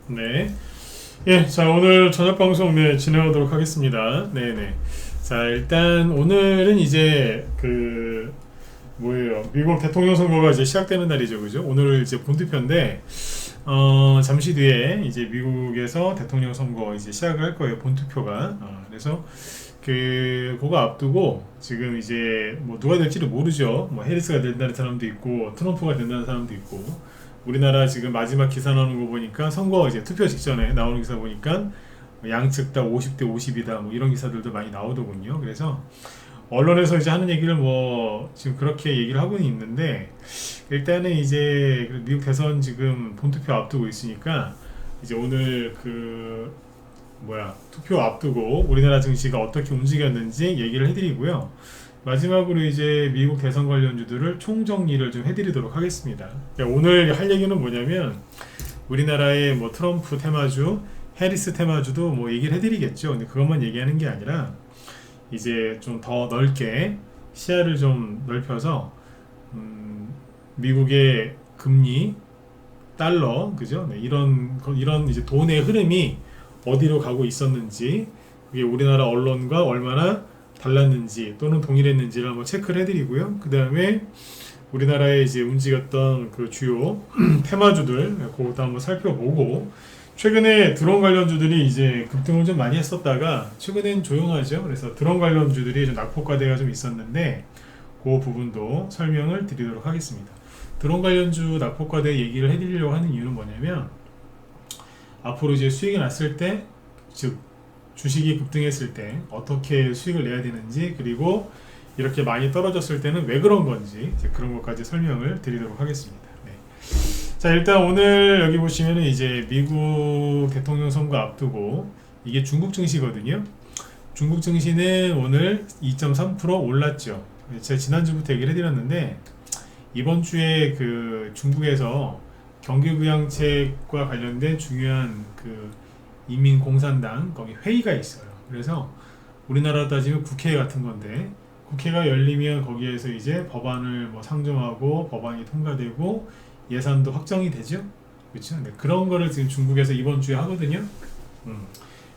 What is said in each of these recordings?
네. 예, 자, 오늘 저녁 방송 진행하도록 하겠습니다. 네네. 자, 일단 오늘은 이제 뭐예요? 미국 대통령 선거가 이제 시작되는 날이죠, 그죠? 오늘 이제 본투표인데, 잠시 뒤에 이제 미국에서 대통령 선거 이제 시작을 할 거예요, 본투표가. 그래서 그거 앞두고 지금 이제 뭐 누가 될지를 모르죠. 뭐 해리스가 된다는 사람도 있고, 트럼프가 된다는 사람도 있고, 우리나라 지금 마지막 기사 나오는 거 보니까 선거 이제 투표 직전에 나오는 기사 보니까 양측 다 50대 50이다 뭐 이런 기사들도 많이 나오더군요. 그래서 언론에서 이제 하는 얘기를 뭐 지금 그렇게 얘기를 하고는 있는데, 일단은 이제 미국 대선 지금 본투표 앞두고 있으니까 이제 오늘 투표 앞두고 우리나라 증시가 어떻게 움직였는지 얘기를 해드리고요. 마지막으로 이제 미국 대선 관련주들을 총정리를 좀 해드리도록 하겠습니다. 그러니까 오늘 할 얘기는 뭐냐면, 우리나라의 뭐 트럼프 테마주, 해리스 테마주도 뭐 얘기를 해드리겠죠. 근데 그것만 얘기하는 게 아니라 이제 좀 더 넓게 시야를 좀 넓혀서 미국의 금리, 달러, 그죠? 네, 이런 이제 돈의 흐름이 어디로 가고 있었는지, 그게 우리나라 언론과 얼마나 달랐는지 또는 동일했는지를 한번 체크를 해드리고요. 그 다음에 우리나라에 이제 움직였던 그 주요 테마주들 그것도 한번 살펴보고, 최근에 드론 관련주들이 이제 급등을 좀 많이 했었다가 최근엔 조용하죠. 그래서 드론 관련주들이 좀 낙폭과대가 좀 있었는데 그 부분도 설명을 드리도록 하겠습니다. 드론 관련주 낙폭과대 얘기를 해드리려고 하는 이유는 뭐냐면, 앞으로 이제 수익이 났을 때, 즉 주식이 급등했을 때 어떻게 수익을 내야 되는지, 그리고 이렇게 많이 떨어졌을 때는 왜 그런 건지, 이제 그런 것까지 설명을 드리도록 하겠습니다. 네. 자, 일단 오늘 여기 보시면은 이제 미국 대통령 선거 앞두고 이게 중국 증시거든요. 중국 증시는 오늘 2.3% 올랐죠. 제가 지난주부터 얘기를 해드렸는데, 이번 주에 중국에서 경기부양책과 관련된 중요한 인민공산당 거기 회의가 있어요. 그래서 우리나라 따지면 국회 같은 건데, 국회가 열리면 거기에서 이제 법안을 뭐 상정하고 법안이 통과되고 예산도 확정이 되죠. 그렇죠? 네, 그런 거를 지금 중국에서 이번 주에 하거든요.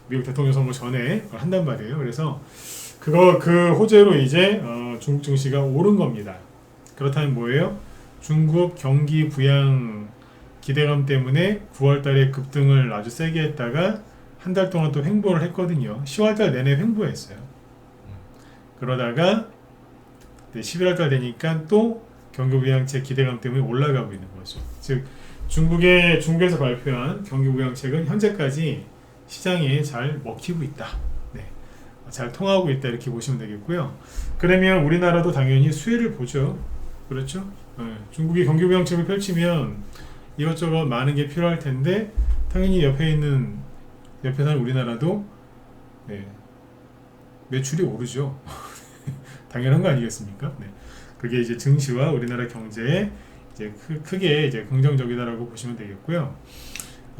미국 대통령 선거 전에 그걸 한단 말이에요. 그래서 그 호재로 이제 중국 증시가 오른 겁니다. 그렇다면 뭐예요? 중국 경기 부양 기대감 때문에 9월달에 급등을 아주 세게 했다가 한 달 동안 또 횡보를 했거든요. 10월달 내내 횡보했어요. 그러다가 11월달 되니까 또 경기부양책 기대감 때문에 올라가고 있는 거죠. 즉 중국에서 발표한 경기부양책은 현재까지 시장에 잘 먹히고 있다. 네. 잘 통하고 있다, 이렇게 보시면 되겠고요. 그러면 우리나라도 당연히 수혜를 보죠. 그렇죠? 네. 중국이 경기부양책을 펼치면 이것저것 많은 게 필요할 텐데, 당연히 옆에 사는 우리나라도 매출이 오르죠. 당연한 거 아니겠습니까? 네. 그게 이제 증시와 우리나라 경제에 이제 크게 이제 긍정적이다라고 보시면 되겠고요.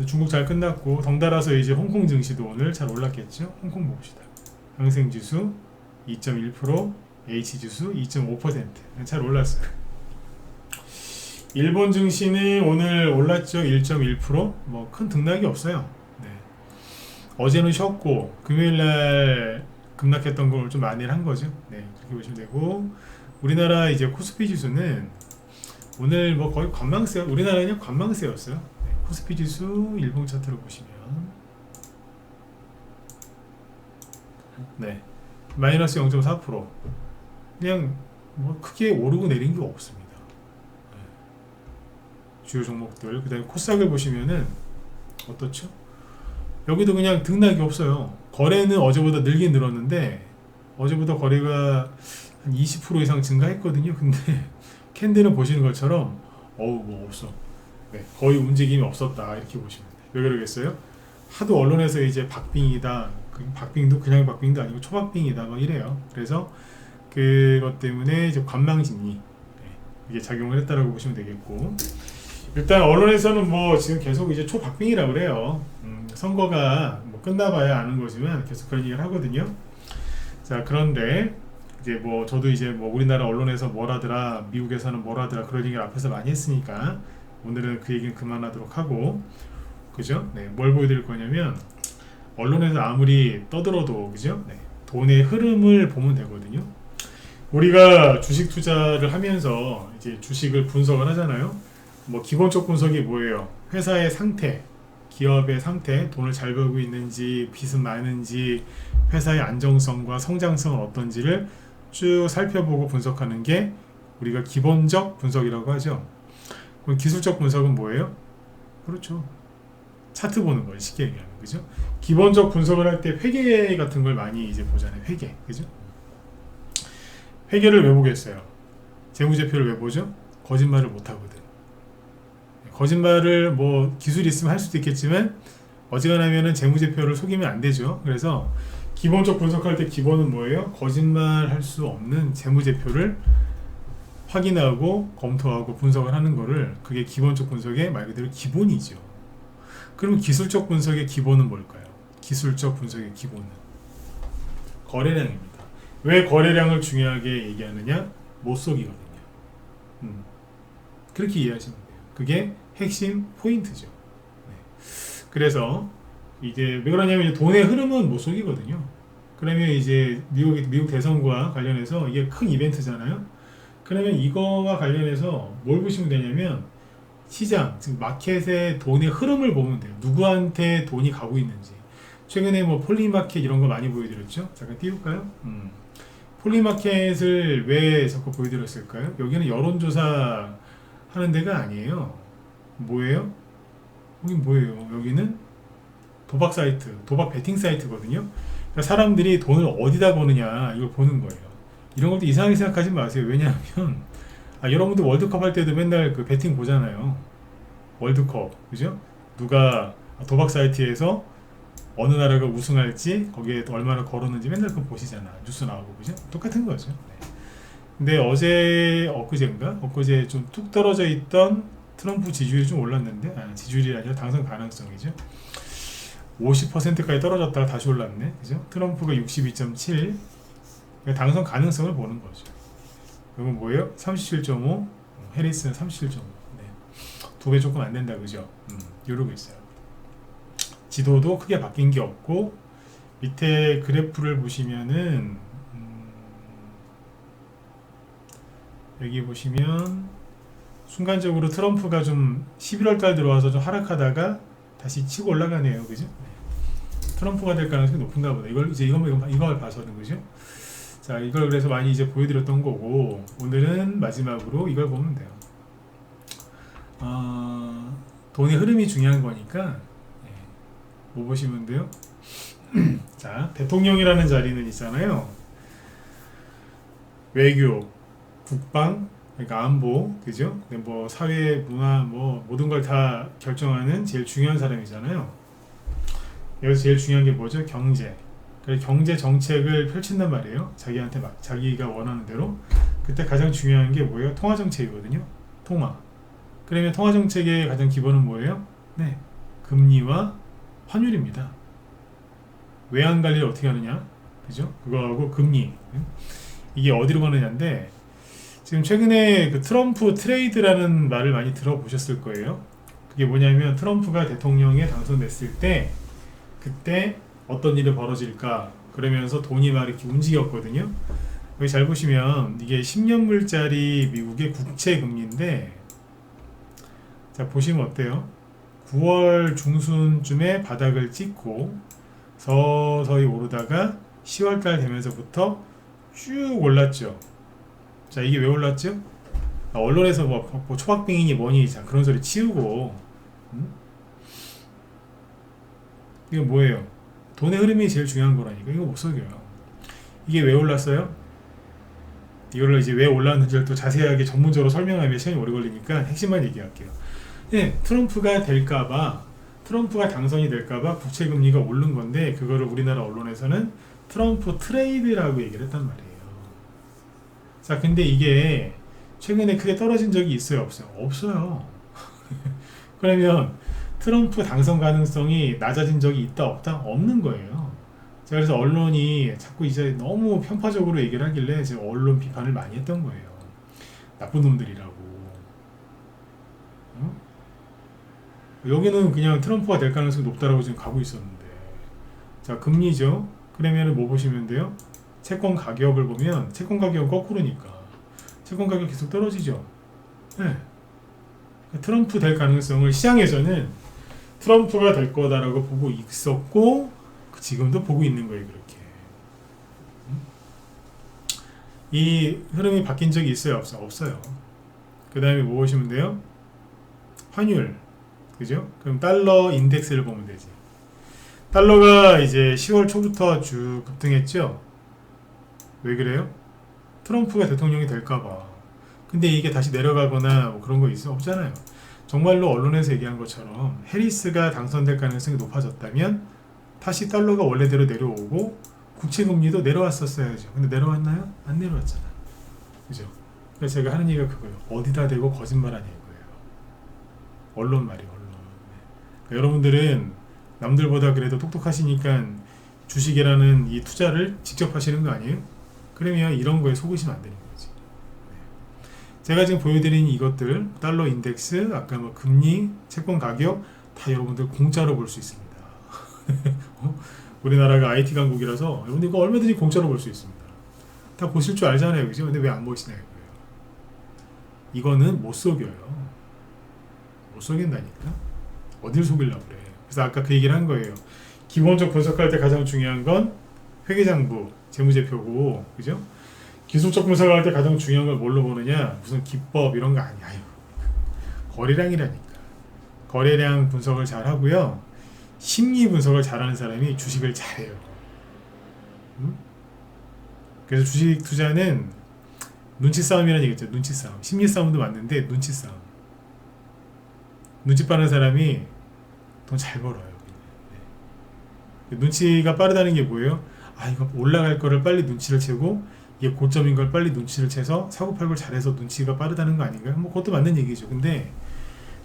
중국 잘 끝났고, 덩달아서 이제 홍콩 증시도 오늘 잘 올랐겠죠. 홍콩 봅시다. 항생지수 2.1%, H지수 2.5%잘 올랐어요. 일본 증시는 오늘 올랐죠. 1.1%. 뭐 큰 등락이 없어요. 네. 어제는 쉬었고 금요일날 급락했던 걸 좀 만회를 한 거죠. 네, 그렇게 보시면 되고, 우리나라 이제 코스피 지수는 오늘 뭐 거의 관망세, 우리나라는 관망세였어요. 네, 코스피 지수 일봉 차트로 보시면 네, 마이너스 0.4%. 그냥 뭐 크게 오르고 내린 게 없습니다. 주요 종목들. 그 다음에 코스닥을 보시면은 어떻죠? 여기도 그냥 등락이 없어요. 거래는 어제보다 늘긴 늘었는데, 어제보다 거래가 한 20% 이상 증가했거든요. 근데 캔들은 보시는 것처럼 뭐 없어. 네, 거의 움직임이 없었다, 이렇게 보시면 돼요. 왜 그러겠어요? 하도 언론에서 이제 박빙이다, 박빙도 그냥 박빙도 아니고 초박빙이다 막 이래요. 그래서 그것 때문에 이제 관망심리, 이게 작용을 했다라고 보시면 되겠고, 일단 언론에서는 뭐 지금 계속 이제 초박빙이라고 그래요. 선거가 뭐 끝나봐야 아는 거지만 계속 그런 얘기를 하거든요. 자, 그런데 이제 뭐 저도 이제 뭐 우리나라 언론에서 뭐라더라, 미국에서는 뭐라더라, 그런 얘기를 앞에서 많이 했으니까 오늘은 그 얘기는 그만하도록 하고, 그죠? 네, 뭘 보여드릴 거냐면 언론에서 아무리 떠들어도 그죠? 네, 돈의 흐름을 보면 되거든요. 우리가 주식 투자를 하면서 이제 주식을 분석을 하잖아요. 뭐 기본적 분석이 뭐예요? 회사의 상태, 기업의 상태, 돈을 잘 벌고 있는지, 빚은 많은지, 회사의 안정성과 성장성은 어떤지를 쭉 살펴보고 분석하는 게 우리가 기본적 분석이라고 하죠. 그럼 기술적 분석은 뭐예요? 그렇죠. 차트 보는 거예요. 쉽게 얘기하면. 그죠? 기본적 분석을 할 때 회계 같은 걸 많이 이제 보잖아요. 회계. 그죠? 회계를 왜 보겠어요? 재무제표를 왜 보죠? 거짓말을 못 하거든. 거짓말을 뭐 기술이 있으면 할 수도 있겠지만 어지간하면은 재무제표를 속이면 안 되죠. 그래서 기본적 분석할 때 기본은 뭐예요? 거짓말 할 수 없는 재무제표를 확인하고 검토하고 분석을 하는 거를 그게 기본적 분석의 말 그대로 기본이죠. 그러면 기술적 분석의 기본은 뭘까요? 기술적 분석의 기본은 거래량입니다. 왜 거래량을 중요하게 얘기하느냐? 못 속이거든요. 그렇게 이해하시면 돼요. 그게 핵심 포인트죠. 네. 그래서 이제 왜 그러냐면 돈의 흐름은 못 속이거든요. 그러면 이제 미국 대선과 관련해서 이게 큰 이벤트잖아요. 그러면 이거와 관련해서 뭘 보시면 되냐면 시장, 즉 마켓의 돈의 흐름을 보면 돼요. 누구한테 돈이 가고 있는지. 최근에 뭐 폴리마켓 이런 거 많이 보여드렸죠. 잠깐 띄울까요? 폴리마켓을 왜 자꾸 보여드렸을까요? 여기는 여론조사 하는 데가 아니에요. 뭐예요? 여긴 뭐예요? 여기는 도박 사이트, 도박 베팅 사이트거든요. 그러니까 사람들이 돈을 어디다 거느냐 이걸 보는 거예요. 이런 것도 이상하게 생각하지 마세요. 왜냐하면 여러분들 월드컵 할 때도 맨날 그 베팅 보잖아요. 월드컵, 그죠? 누가 도박 사이트에서 어느 나라가 우승할지 거기에 얼마나 걸었는지 맨날 그거 보시잖아. 뉴스 나오고, 그죠? 똑같은 거죠. 네. 근데 엊그제 좀 뚝 떨어져 있던 트럼프 지지율이 좀 올랐는데, 지지율이 아니라 당선 가능성이죠. 50%까지 떨어졌다가 다시 올랐네, 그죠? 트럼프가 62.7, 당선 가능성을 보는 거죠. 그러면 뭐예요? 37.5, 해리스는 37.5. 네. 2배 조금 안 된다, 그죠? 이러고 있어요. 지도도 크게 바뀐 게 없고, 밑에 그래프를 보시면은, 여기 보시면, 순간적으로 트럼프가 좀 11월 달 들어와서 좀 하락하다가 다시 치고 올라가네요, 그죠? 트럼프가 될 가능성이 높은가 보다. 이걸 봐서는, 그죠? 자, 이걸 그래서 많이 이제 보여드렸던 거고, 오늘은 마지막으로 이걸 보면 돼요. 돈의 흐름이 중요한 거니까, 뭐 보시면 돼요? 자, 대통령이라는 자리는 있잖아요. 외교, 국방, 그러니까 안보, 그죠? 뭐 사회, 문화, 뭐 모든 걸 다 결정하는 제일 중요한 사람이잖아요. 여기서 제일 중요한 게 뭐죠? 경제. 경제 정책을 펼친단 말이에요. 자기한테 막 자기가 원하는 대로. 그때 가장 중요한 게 뭐예요? 통화 정책이거든요. 통화. 그러면 통화 정책의 가장 기본은 뭐예요? 네, 금리와 환율입니다. 외환 관리를 어떻게 하느냐, 그죠? 그거하고 금리. 이게 어디로 가느냐인데, 지금 최근에 그 트럼프 트레이드라는 말을 많이 들어보셨을 거예요. 그게 뭐냐면 트럼프가 대통령에 당선됐을 때 그때 어떤 일이 벌어질까 그러면서 돈이 막 이렇게 움직였거든요. 여기 잘 보시면 이게 10년물짜리 미국의 국채 금리인데, 자 보시면 어때요? 9월 중순쯤에 바닥을 찍고 서서히 오르다가 10월달 되면서부터 쭉 올랐죠. 자, 이게 왜 올랐죠? 언론에서 뭐 초박빙이니 뭐니, 자 그런 소리 치우고, 이거 뭐예요? 돈의 흐름이 제일 중요한 거라니까. 이거 못 속여요. 이게 왜 올랐어요? 이걸 이제 왜 올랐는지를 또 자세하게 전문적으로 설명하면 시간이 오래 걸리니까 핵심만 얘기할게요. 네, 트럼프가 당선이 될까봐 국채금리가 오른 건데, 그거를 우리나라 언론에서는 트럼프 트레이드라고 얘기를 했단 말이에요. 자, 근데 이게 최근에 크게 떨어진 적이 있어요, 없어요? 없어요. 그러면 트럼프 당선 가능성이 낮아진 적이 있다, 없다? 없는 거예요. 제가 그래서 언론이 자꾸 이제 너무 편파적으로 얘기를 하길래 제가 언론 비판을 많이 했던 거예요. 나쁜 놈들이라고. 여기는 그냥 트럼프가 될 가능성이 높다라고 지금 가고 있었는데. 자, 금리죠. 그러면 뭐 보시면 돼요? 채권 가격을 보면 채권 가격은 거꾸로니까 채권 가격 계속 떨어지죠. 네. 트럼프 될 가능성을 시장에서는 트럼프가 될 거다라고 보고 있었고 지금도 보고 있는 거예요. 그렇게 이 흐름이 바뀐 적이 있어요? 없어요. 그 다음에 뭐 보시면 돼요? 환율, 그죠? 그럼 달러 인덱스를 보면 되지. 달러가 이제 10월 초부터 쭉 급등했죠. 왜 그래요? 트럼프가 대통령이 될까봐. 근데 이게 다시 내려가거나 뭐 그런 거 있어? 없잖아요. 정말로 언론에서 얘기한 것처럼 해리스가 당선될 가능성이 높아졌다면 다시 달러가 원래대로 내려오고 국채금리도 내려왔었어야죠. 근데 내려왔나요? 안 내려왔잖아. 그죠? 그래서 제가 하는 얘기가 그거예요. 어디다 대고 거짓말하냐 이거예요. 언론 말이에요. 언론. 네. 그러니까 여러분들은 남들보다 그래도 똑똑하시니까 주식이라는 이 투자를 직접 하시는 거 아니에요? 그러면 이런 거에 속으시면 안 되는 거지. 네. 제가 지금 보여드린 이것들, 달러 인덱스, 아까 뭐 금리, 채권 가격 다 여러분들 공짜로 볼 수 있습니다. 우리나라가 IT 강국이라서 여러분들 이거 얼마든지 공짜로 볼 수 있습니다. 다 보실 줄 알잖아요, 그죠? 근데 왜 안 보시나요? 이거는 못 속여요. 못 속인다니까. 어딜 속이려고 그래. 그래서 아까 그 얘기를 한 거예요. 기본적 분석할 때 가장 중요한 건 회계장부, 재무제표고, 그죠? 기술적 분석할 때 가장 중요한 걸 뭘로 보느냐? 무슨 기법 이런 거 아니야. 거래량이라니까. 거래량 분석을 잘 하고요. 심리 분석을 잘하는 사람이 주식을 잘해요. 그래서 주식 투자는 눈치 싸움이라는 얘기죠. 눈치 싸움. 심리 싸움도 맞는데 눈치 싸움. 눈치 빠른 사람이 돈 잘 벌어요. 네. 눈치가 빠르다는 게 뭐예요? 아, 이거 올라갈 거를 빨리 눈치를 채고 이게 고점인 걸 빨리 눈치를 채서 사고팔고를 잘해서 눈치가 빠르다는 거 아닌가요? 뭐 그것도 맞는 얘기죠. 근데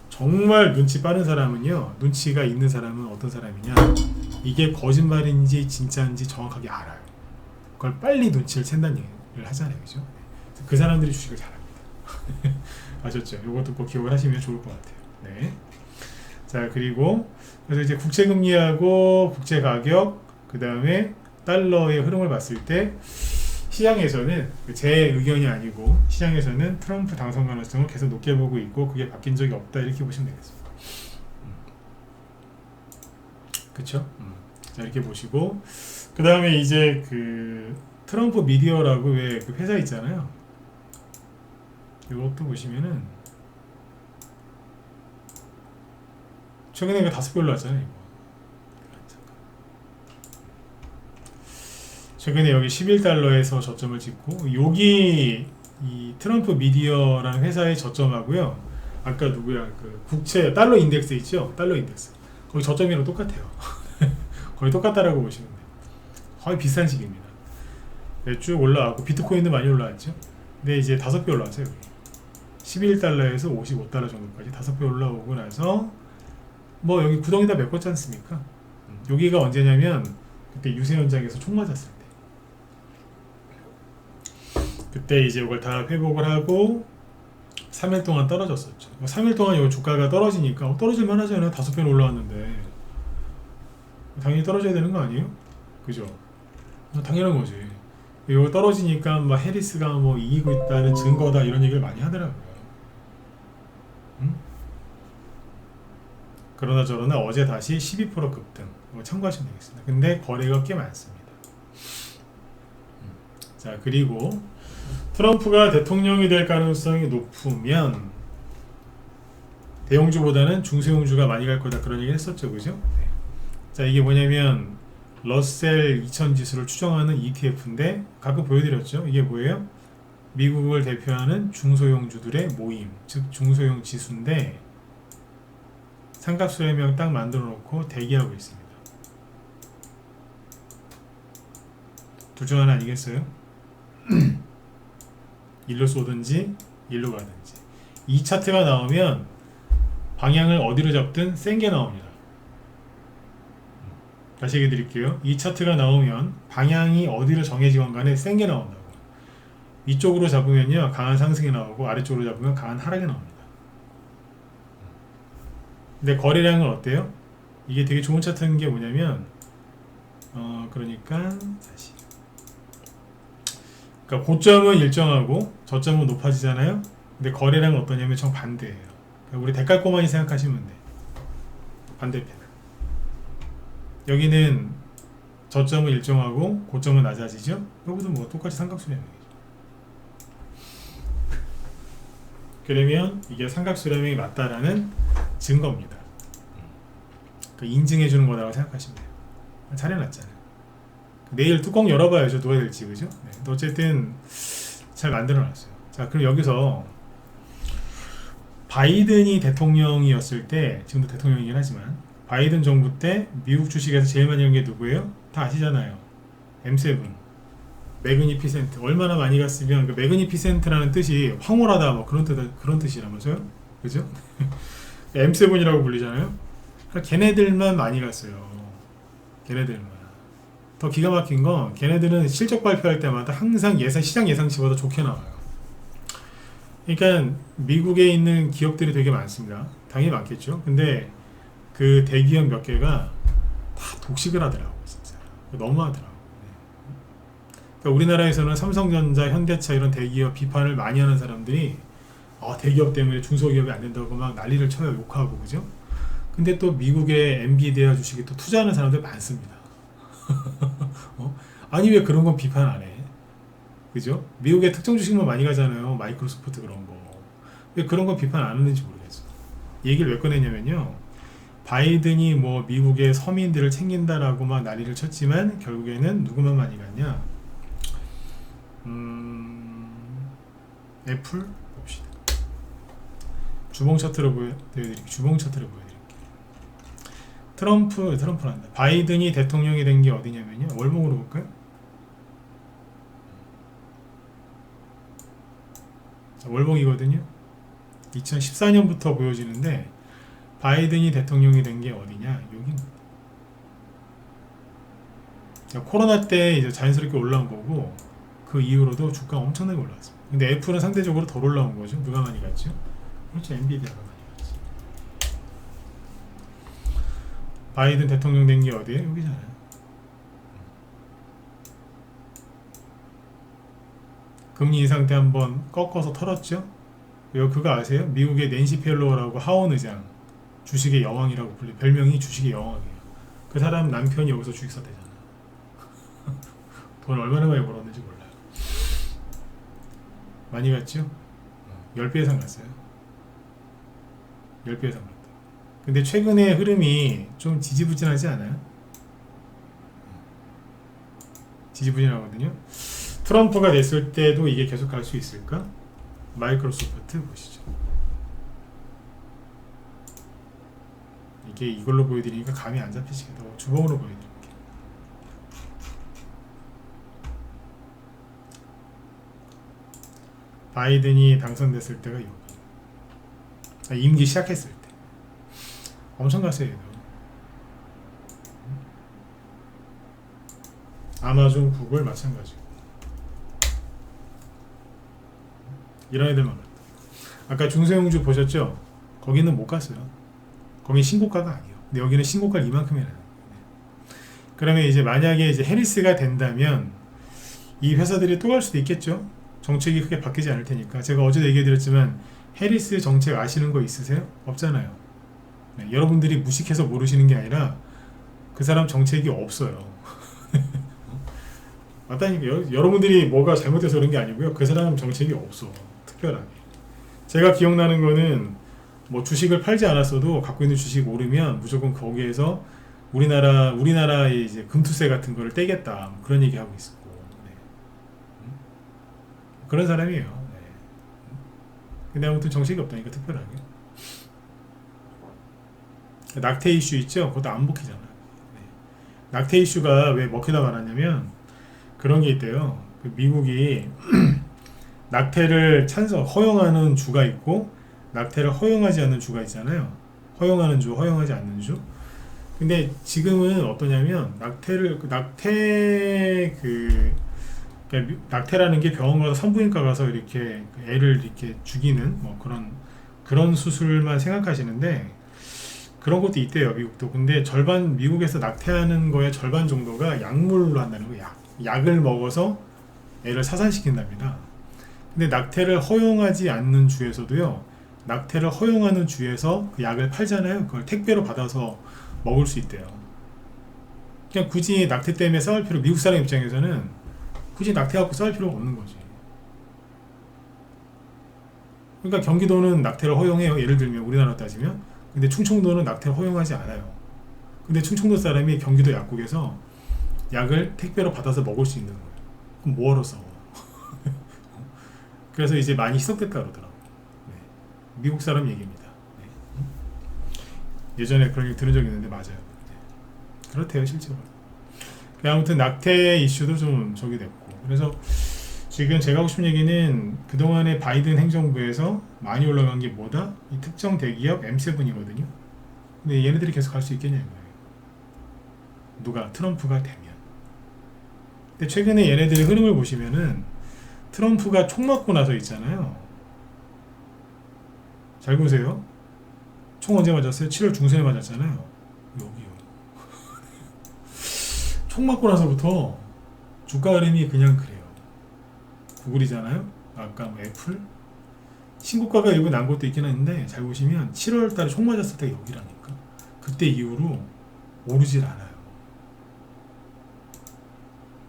정말 눈치 빠른 사람은요, 눈치가 있는 사람은 어떤 사람이냐, 이게 거짓말인지 진짜인지 정확하게 알아요. 그걸 빨리 눈치를 챈다는 얘기를 하잖아요, 그죠? 그 사람들이 주식을 잘합니다. 아셨죠? 이것도 꼭 기억을 하시면 좋을 것 같아요. 네. 자, 그리고 그래서 이제 국채금리하고 국채가격, 그 다음에 달러의 흐름을 봤을 때 시장에서는, 제 의견이 아니고 시장에서는 트럼프 당선 가능성을 계속 높게 보고 있고 그게 바뀐 적이 없다 이렇게 보시면 되겠습니다. 그쵸? 자, 이렇게 보시고 그 다음에 이제 그 트럼프 미디어라고 왜 그 회사 있잖아요. 이것도 보시면은 최근에 이거 5배 올랐잖아요. 이거. 최근에 여기 11달러에서 저점을 찍고 여기 이 트럼프 미디어라는 회사의 저점하고요. 아까 누구야 그 국채 달러 인덱스 있죠? 달러 인덱스 거기 저점이랑 똑같아요. 거의 똑같다라고 보시면 돼요. 거의 비슷한 시기입니다. 네, 쭉 올라왔고 비트코인도 많이 올라왔죠. 근데 이제 5배 올라왔어요. 여기. 11달러에서 55달러 정도까지 5배 올라오고 나서 뭐 여기 구덩이 다 메꿨지 않습니까? 여기가 언제냐면 그때 유세 현장에서 총 맞았을 때. 그때 이제 이걸 다 회복을 하고 3일 동안 떨어졌었죠. 3일 동안 이 주가가 떨어지니까 떨어질만 하잖아요. 5배는 올라왔는데 당연히 떨어져야 되는 거 아니에요? 그죠? 당연한 거지. 이거 떨어지니까 막 해리스가 뭐 이기고 있다는 증거다 이런 얘기를 많이 하더라고요. 그러나 저러나 어제 다시 12% 급등 참고하시면 되겠습니다. 근데 거래가 꽤 많습니다. 자, 그리고 트럼프가 대통령이 될 가능성이 높으면 대형주보다는 중소형주가 많이 갈 거다 그런 얘기 했었죠, 그죠? 네. 자, 이게 뭐냐면 러셀 2000 지수를 추정하는 ETF인데 가끔 보여드렸죠. 이게 뭐예요? 미국을 대표하는 중소형주들의 모임, 즉 중소형 지수인데 상값수렴형 딱 만들어 놓고 대기하고 있습니다. 둘 중 하나 아니겠어요? 일로 쏘든지 일로 가든지. 이 차트가 나오면 방향을 어디로 잡든 센 게 나옵니다. 다시 얘기 드릴게요. 이 차트가 나오면 방향이 어디로 정해지건 간에 센 게 나온다고. 위쪽으로 잡으면요 강한 상승이 나오고 아래쪽으로 잡으면 강한 하락이 나옵니다. 근데 거래량은 어때요? 이게 되게 좋은 차트인 게 뭐냐면 그러니까 다시 그러니까 고점은 일정하고 저점은 높아지잖아요. 근데 거래량은 어떠냐면 정반대예요. 그러니까 우리 대깔꼬마니 생각하시면 돼. 반대편. 여기는 저점은 일정하고 고점은 낮아지죠. 여기도 뭐 똑같이 삼각수렴이죠. 그러면 이게 삼각수렴이 맞다라는 증거입니다. 그 인증해주는 거라고 생각하시면 돼요. 잘 해놨잖아요. 내일 뚜껑 열어봐야죠. 누가 될지, 그죠? 네. 어쨌든 잘 만들어놨어요. 자, 그럼 여기서 바이든이 대통령이었을 때, 지금도 대통령이긴 하지만 바이든 정부 때 미국 주식에서 제일 많이 간 게 누구예요? 다 아시잖아요. M7 매그니피센트. 얼마나 많이 갔으면 그 매그니피센트라는 뜻이 황홀하다 뭐 그런 뜻이라면서요? 그죠? M7이라고 불리잖아요. 그러니까 걔네들만 많이 갔어요. 걔네들만. 더 기가 막힌 건 걔네들은 실적 발표할 때마다 항상 시장 예상치보다 좋게 나와요. 그러니까 미국에 있는 기업들이 되게 많습니다. 당연히 많겠죠. 근데 그 대기업 몇 개가 다 독식을 하더라고 진짜. 너무하더라고. 그러니까 우리나라에서는 삼성전자, 현대차 이런 대기업 비판을 많이 하는 사람들이 대기업 때문에 중소기업이 안 된다고 막 난리를 쳐요. 욕하고 그죠? 근데 또 미국의 엔비디아 주식에 또 투자하는 사람들 많습니다. 아니 왜 그런 건 비판 안 해? 그죠? 미국의 특정 주식만 많이 가잖아요. 마이크로소프트 그런 거. 왜 그런 건 비판 안 하는지 모르겠어. 얘기를 왜 꺼냈냐면요. 바이든이 뭐 미국의 서민들을 챙긴다라고 막 난리를 쳤지만 결국에는 누구만 많이 갔냐? 애플 봅시다. 주봉 차트로 보여드릴게요. 트럼프란다. 바이든이 대통령이 된 게 어디냐면요. 월봉으로 볼까요? 자, 월봉이거든요. 2014년부터 보여지는데 바이든이 대통령이 된 게 어디냐? 여기입니다. 코로나 때 이제 자연스럽게 올라온 거고 그 이후로도 주가 엄청나게 올라왔습니다. 근데 애플은 상대적으로 덜 올라온 거죠. 누가 많이 갔죠? 그렇죠. 엔비디아가 많이 갔죠. 바이든 대통령 된 게 어디예요? 여기잖아요. 금리 인상 때 한번 꺾어서 털었죠. 그거 아세요? 미국의 낸시 펠로우라고 하원 의장, 주식의 여왕이라고 불리, 별명이 주식의 여왕이에요. 그 사람 남편이 여기서 주식사 되잖아요. 돈 얼마나 많이 벌었는지 몰라요. 많이 갔죠? 10배 이상 갔어요. 10배 이상 갔다. 근데 최근에 흐름이 좀 지지부진하지 않아요? 지지부진하거든요. 트럼프가 됐을 때도 이게 계속 갈 수 있을까? 마이크로소프트 보시죠. 이게 이걸로 보여드리니까 감이 안 잡히시겠다. 주봉으로 보여드릴게요. 바이든이 당선됐을 때가 여기. 임기 시작했을 때. 엄청 갔어요. 얘도. 아마존, 구글 마찬가지고. 이런 애들만 갔다. 아까 중소형주 보셨죠? 거기는 못 갔어요. 거기 신고가가 아니에요. 근데 여기는 신고가를 이만큼 해놔요. 그러면 이제 만약에 이제 해리스가 된다면 이 회사들이 또 갈 수도 있겠죠. 정책이 크게 바뀌지 않을 테니까. 제가 어제도 얘기해드렸지만 해리스 정책 아시는 거 있으세요? 없잖아요. 네, 여러분들이 무식해서 모르시는 게 아니라 그 사람 정책이 없어요. 맞다니까. 여러분들이 뭐가 잘못돼서 그런 게 아니고요. 그 사람 정책이 없어. 특별하게. 제가 기억나는 거는 뭐 주식을 팔지 않았어도 갖고 있는 주식 오르면 무조건 거기에서 우리나라의 이제 금투세 같은 거를 떼겠다. 뭐 그런 얘기 하고 있었고. 네. 그런 사람이에요. 네. 근데 아무튼 정책이 없다니까 특별하게. 낙태 이슈 있죠? 그것도 안 먹히잖아. 네. 낙태 이슈가 왜 먹히다 말았냐면 그런 게 있대요. 그 미국이 낙태를 허용하는 주가 있고 낙태를 허용하지 않는 주가 있잖아요. 허용하는 주, 허용하지 않는 주. 근데 지금은 어떠냐면 낙태라는 게 병원 가서 산부인과 가서 이렇게 애를 이렇게 죽이는 뭐 그런 수술만 생각하시는데 그런 것도 있대요, 미국도. 근데 절반, 미국에서 낙태하는 거의 절반 정도가 약물로 한다는 거예요. 약을 먹어서 애를 사살시킨답니다. 근데 낙태를 허용하지 않는 주에서도요, 낙태를 허용하는 주에서 그 약을 팔잖아요. 그걸 택배로 받아서 먹을 수 있대요. 그냥 굳이 낙태 때문에 싸울 필요, 미국 사람 입장에서는 굳이 낙태하고 싸울 필요가 없는 거지. 그러니까 경기도는 낙태를 허용해요. 예를 들면 우리나라 따지면. 근데 충청도는 낙태를 허용하지 않아요. 근데 충청도 사람이 경기도 약국에서 약을 택배로 받아서 먹을 수 있는 거예요. 그럼 뭐하러 싸워? 그래서 이제 많이 희석됐다 그러더라고요. 네. 미국 사람 얘기입니다. 네. 예전에 그런 얘기 들은 적이 있는데 맞아요. 네. 그렇대요, 실제로. 아무튼 낙태 이슈도 좀 저기 됐고. 그래서 지금 제가 하고 싶은 얘기는 그동안에 바이든 행정부에서 많이 올라간 게 뭐다? 이 특정 대기업 M7이거든요. 근데 얘네들이 계속 갈 수 있겠냐 이거예요. 누가? 트럼프가 되면. 근데 최근에 얘네들의 흐름을 보시면은 트럼프가 총 맞고 나서 있잖아요. 잘 보세요. 총 언제 맞았어요? 7월 중순에 맞았잖아요. 여기요. 총 맞고 나서부터 주가 흐름이 그냥 그래요. 구글이잖아요. 아까 뭐 애플 신고가가 일부 난 것도 있긴 한데 잘 보시면 7월 달에 총 맞았을 때 여기라니까. 그때 이후로 오르질 않아요.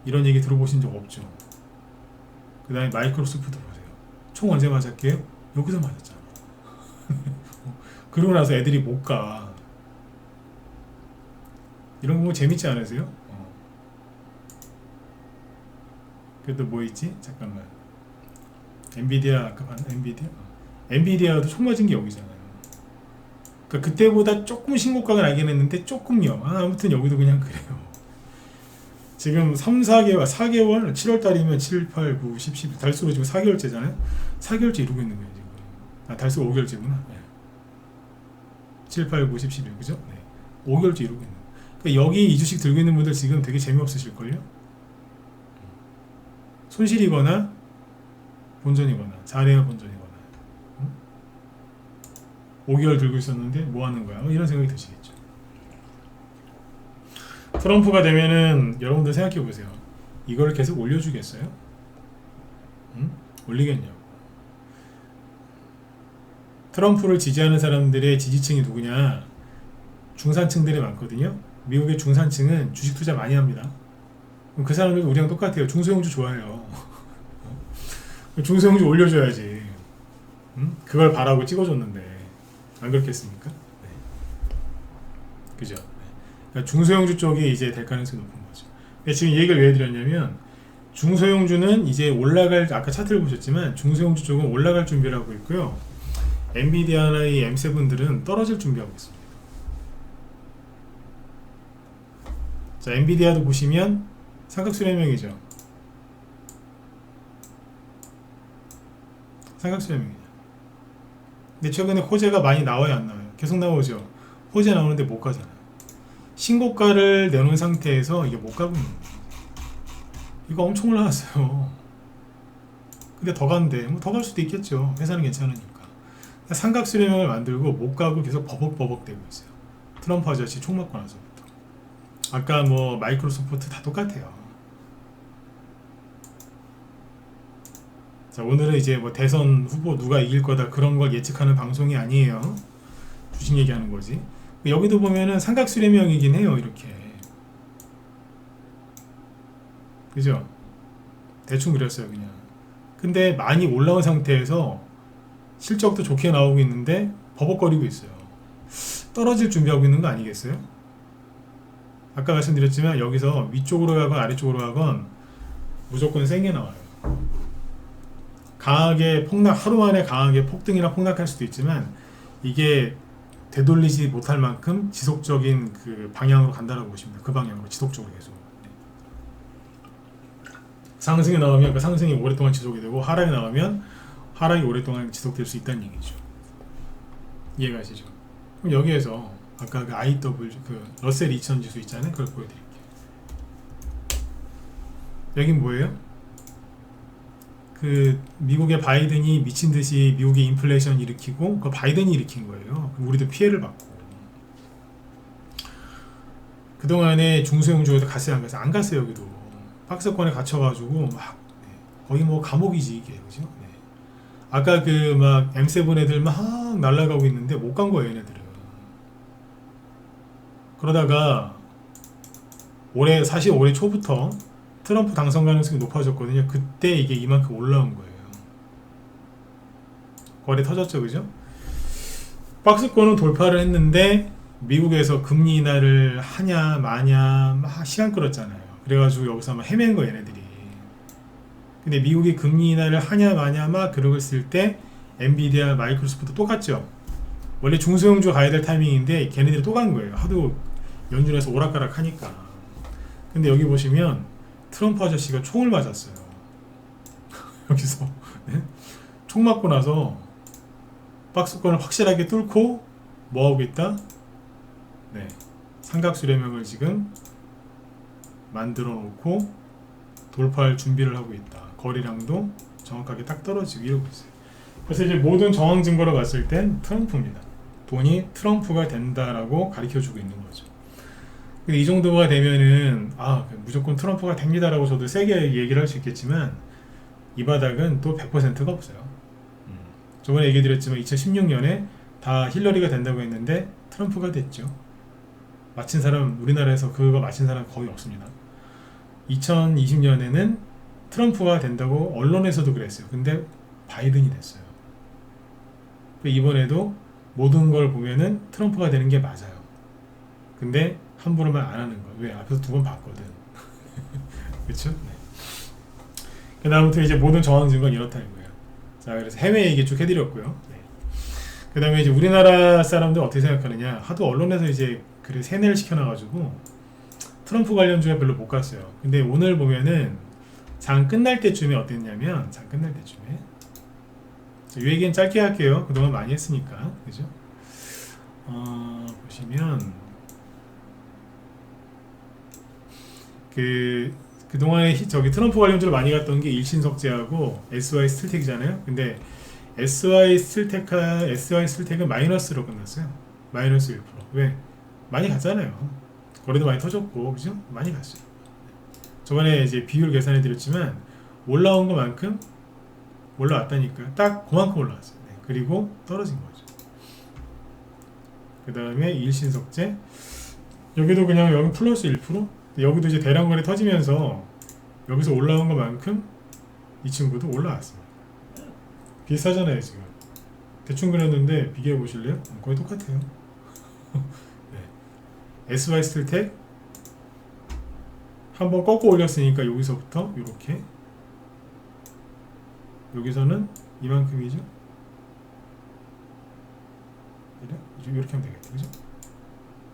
이런 얘기 들어보신 적 없죠? 그 다음에 마이크로소프트 보세요. 총 언제 맞았게요? 여기서 맞았잖아. 그러고 나서 애들이 못 가. 이런 거 보면 재밌지 않으세요? 그래도 뭐 있지? 잠깐만. 엔비디아 아까 봤나? 엔비디아도 총 맞은 게 여기잖아요. 그러니까 그때보다 조금 신고가가 나긴 했는데 조금요. 아무튼 여기도 그냥 그래요. 지금 3, 4개월, 4개월, 7월 달이면 7, 8, 9, 10, 11 달수로 지금 4개월째잖아요. 4개월째 이루고 있는 거예요, 지금. 달수가 5개월째구나. 네. 7, 8, 9, 10, 11 그죠? 네. 5개월째 이루고 있는 거예요. 그러니까 여기 이 주식 들고 있는 분들 지금 되게 재미없으실걸요? 손실이거나 본전이거나 잘해야 본전이거나 5개월 들고 있었는데 뭐 하는 거야? 이런 생각이 드시겠죠. 트럼프가 되면은 여러분들 생각해 보세요. 이걸 계속 올려주겠어요? 올리겠냐고. 트럼프를 지지하는 사람들의 지지층이 누구냐? 중산층들이 많거든요. 미국의 중산층은 주식 투자 많이 합니다. 그 사람들도 우리랑 똑같아요. 중소형주 좋아해요. 중소형주 올려줘야지. 그걸 바라고 찍어줬는데 안 그렇겠습니까? 네. 그죠? 그러니까 중소형주 쪽이 이제 될 가능성이 높은 거죠. 지금 이 얘기를 왜 드렸냐면 중소형주는 이제 올라갈, 아까 차트를 보셨지만 중소형주 쪽은 올라갈 준비를 하고 있고요. 엔비디아나 이 M7들은 떨어질 준비하고 있습니다. 자, 엔비디아도 보시면 삼각수렴형이죠. 삼각수렴형이죠. 근데 최근에 호재가 많이 나와요, 안 나와요? 계속 나오죠. 호재 나오는데 못 가잖아요. 신고가를 내놓은 상태에서 이게 못 가고 있는 거예요. 이거 엄청 올라왔어요. 근데 더 간대. 뭐 더 갈 수도 있겠죠. 회사는 괜찮으니까. 삼각수렴형을 만들고 못 가고 계속 버벅버벅 되고 있어요. 트럼프 아저씨 총 맞고 나서부터. 아까 뭐 마이크로소프트 다 똑같아요. 자, 오늘은 이제 뭐 대선 후보 누가 이길 거다 그런 걸 예측하는 방송이 아니에요. 주식 얘기하는 거지. 여기도 보면은 삼각수렴형이긴 해요, 이렇게. 그죠? 대충 그렸어요, 그냥. 근데 많이 올라온 상태에서 실적도 좋게 나오고 있는데 버벅거리고 있어요. 떨어질 준비하고 있는 거 아니겠어요? 아까 말씀드렸지만 여기서 위쪽으로 가건 아래쪽으로 가건 무조건 세게 나와요. 강하게 하루 만에 강하게 폭등이나 폭락할 수도 있지만 이게 되돌리지 못할 만큼 지속적인 그 방향으로 간다라고 보시면 돼요. 그 방향으로 지속적으로 계속. 상승이 나오면 그 상승이 오랫동안 지속이 되고 하락이 나오면 하락이 오랫동안 지속될 수 있다는 얘기죠. 이해가시죠? 그럼 여기에서 아까 그 IW 그 러셀 2000 지수 있잖아요. 그걸 보여드릴게요. 여긴 뭐예요? 그 미국의 바이든이 미친 듯이 미국의 인플레이션 일으키고 그 바이든이 일으킨 거예요. 그럼 우리도 피해를 받고. 그동안에 중소형주에서 갔어요 안 갔어요? 안 갔어요. 여기도 박스권에 갇혀가지고 막 거의 뭐 감옥이지 이게 그죠? 네. 아까 그 막 M7 애들 막 날아가고 있는데 못 간 거예요 얘네들은. 그러다가 사실 올해 초부터 트럼프 당선 가능성이 높아졌거든요. 그때 이게 이만큼 올라온 거예요. 거래 터졌죠 그죠? 박스권은 돌파를 했는데 미국에서 금리 인하를 하냐 마냐 막 시간 끌었잖아요. 그래가지고 여기서 막 헤맨 거예요 얘네들이. 근데 미국이 금리 인하를 하냐 마냐 막 그러고 있을 때 엔비디아, 마이크로소프트 똑같죠. 원래 중소형주 가야 될 타이밍인데 걔네들이 또 간 거예요. 하도 연준에서 오락가락 하니까. 근데 여기 보시면 트럼프 아저씨가 총을 맞았어요. 여기서 네? 총 맞고 나서 박스권을 확실하게 뚫고 뭐하고 있다? 네, 삼각수렴형을 지금 만들어 놓고 돌파할 준비를 하고 있다. 거래량도 정확하게 딱 떨어지고 이러고 있어요. 그래서 이제 모든 정황 증거로 봤을 땐 트럼프입니다. 돈이 트럼프가 된다라고 가르쳐주고 있는 거죠. 근데 이 정도가 되면은 무조건 트럼프가 됩니다라고 저도 세게 얘기를 할 수 있겠지만 이 바닥은 또 100%가 없어요. 저번에 얘기 드렸지만 2016년에 다 힐러리가 된다고 했는데 트럼프가 됐죠. 마친 사람 우리나라에서 그거 마친 사람 거의 없습니다. 2020년에는 트럼프가 된다고 언론에서도 그랬어요. 근데 바이든이 됐어요. 이번에도 모든 걸 보면은 트럼프가 되는 게 맞아요. 근데 함부로만 안 하는 거예요. 왜? 앞에서 두 번 봤거든. 그쵸? 네. 그 다음부터 이제 모든 정황 증거는 이렇다는 거예요. 자, 그래서 해외 얘기 쭉 해드렸고요. 네. 그 다음에 이제 우리나라 사람들 어떻게 생각하느냐. 하도 언론에서 이제 그래 세뇌를 시켜놔가지고 트럼프 관련주에 별로 못 갔어요. 근데 오늘 보면은 장 끝날 때쯤에 어땠냐면 장 끝날 때쯤에 이 얘기는 짧게 할게요. 그동안 많이 했으니까 그죠? 보시면 그동안에 저기 트럼프 관련주로 많이 갔던 게 일신석재하고 SY 스틸텍이잖아요. 근데 SY 스틸텍은 마이너스로 끝났어요. 마이너스 1%. 왜? 많이 갔잖아요. 거래도 많이 터졌고, 그죠? 많이 갔어요. 저번에 이제 비율 계산해 드렸지만 올라온 것만큼 올라왔다니까. 딱 그만큼 올라왔어요. 네. 그리고 떨어진 거죠. 그 다음에 일신석재 여기도 그냥 여기 플러스 1%? 여기도 이제 대량 거래 터지면서 여기서 올라온 것만큼 이 친구도 올라왔습니다. 비슷하잖아요 지금. 대충 그렸는데 비교해 보실래요? 거의 똑같아요. 네. SY 스틸텍 한번 꺾고 올렸으니까 여기서부터 이렇게 여기서는 이만큼이죠. 이렇게 하면 되겠다. 그죠?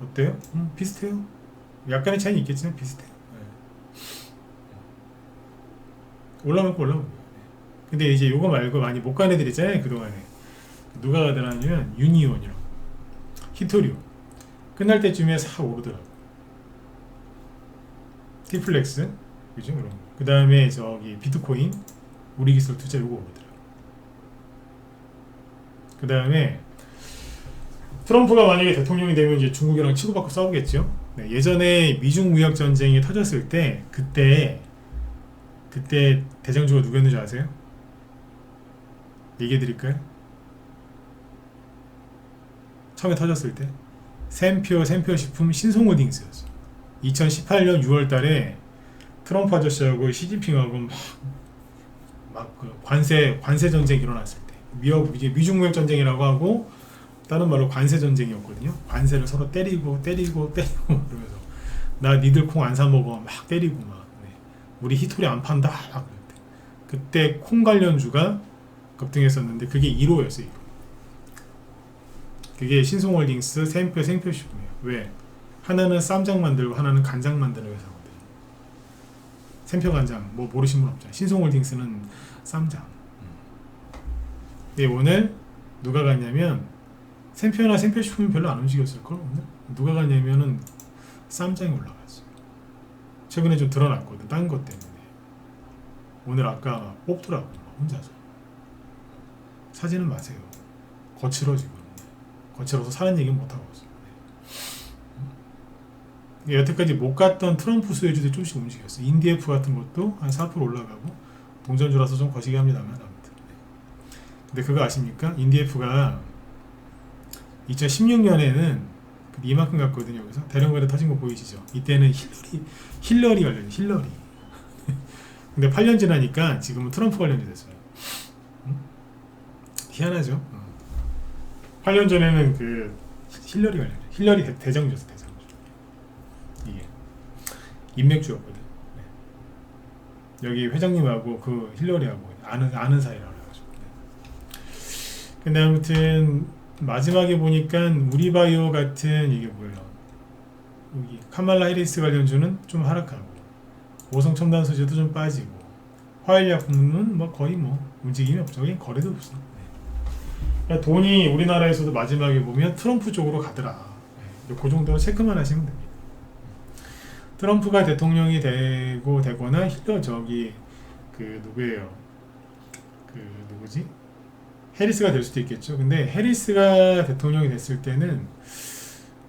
어때요? 비슷해요. 약간의 차이는 있겠지만 비슷해요. 네. 올라만큼 올라온 거예요. 근데 이제 요거 말고 많이 못 간 애들 있잖아요. 그동안에 누가 가더라냐면 유니온이랑 히토리오 끝날 때쯤에 싹 오르더라고. 티플렉스 그죠? 그런 거. 그 다음에 저기 비트코인 우리 기술 투자 요거 오르더라고. 그 다음에 트럼프가 만약에 대통령이 되면 이제 중국이랑 치고받고 싸우겠죠. 네, 예전에 미중 무역 전쟁이 터졌을 때 그때 대장주가 누구였는지 아세요? 얘기해 드릴까요? 처음에 터졌을 때 샘표 식품 신송홀딩스였어. 2018년 6월달에 트럼프 아저씨하고 시진핑하고 그 관세 전쟁이 일어났을 때 미중 무역 전쟁이라고 하고 다른 말로 관세 전쟁이었거든요. 관세를 서로 때리고 그러면서 나 니들 콩 안 사 먹어 막 때리고 막 네. 우리 히토리 안 판다 막 그때 콩 관련주가 급등했었는데 그게 1호였어요. 1호. 그게 신송홀딩스 생표식품이에요. 왜? 하나는 쌈장 만들고 하나는 간장 만드는 회사거든요. 생표 간장 뭐 모르신 분 없잖아요. 신송홀딩스는 쌈장. 근데 오늘 누가 갔냐면 생표나 생표식품은 별로 안 움직였을걸 오늘? 누가 갔냐면은 쌈장이 올라갔어요. 최근에 좀 드러났거든. 딴 것 때문에. 오늘 아까 뽑더라고 혼자서. 사지는 마세요. 거칠어 지금. 거칠어서 사는 얘기는 못하고 있어요. 여태까지 못 갔던 트럼프 수혜주들이 조금씩 움직였어요. 인디에프 같은 것도 한 4% 올라가고 동전주라서 좀 거시기 합니다만 아무튼. 근데 그거 아십니까? 인디에프가 2016년에는 이만큼 갔거든요. 그래서 대량거래 터진 거 보이시죠? 이때는 힐러리 관련이 힐러리. 근데 8년 지나니까 지금은 트럼프 관련이 됐어요. 희한하죠? 8년 전에는 그 힐러리 관련, 힐러리 대장주였어, 대장주. 이게 인맥주였거든. 네. 여기 회장님하고 그 힐러리하고 아는 사이라고 그래가지고. 네. 근데 아무튼 마지막에 보니까 우리바이오 같은 이게 뭐예요? 여기 카말라 해리스 관련주는 좀 하락하고 오성 첨단 소재도 좀 빠지고 화일약품은 뭐 거의 뭐 움직임이 없죠. 그냥 거래도 없어. 그러니까 돈이 우리나라에서도 마지막에 보면 트럼프 쪽으로 가더라. 그 정도로 체크만 하시면 됩니다. 트럼프가 대통령이 되고 되거나 힐러 저기 그 누구예요? 그 누구지? 해리스가 될 수도 있겠죠. 근데 해리스가 대통령이 됐을 때는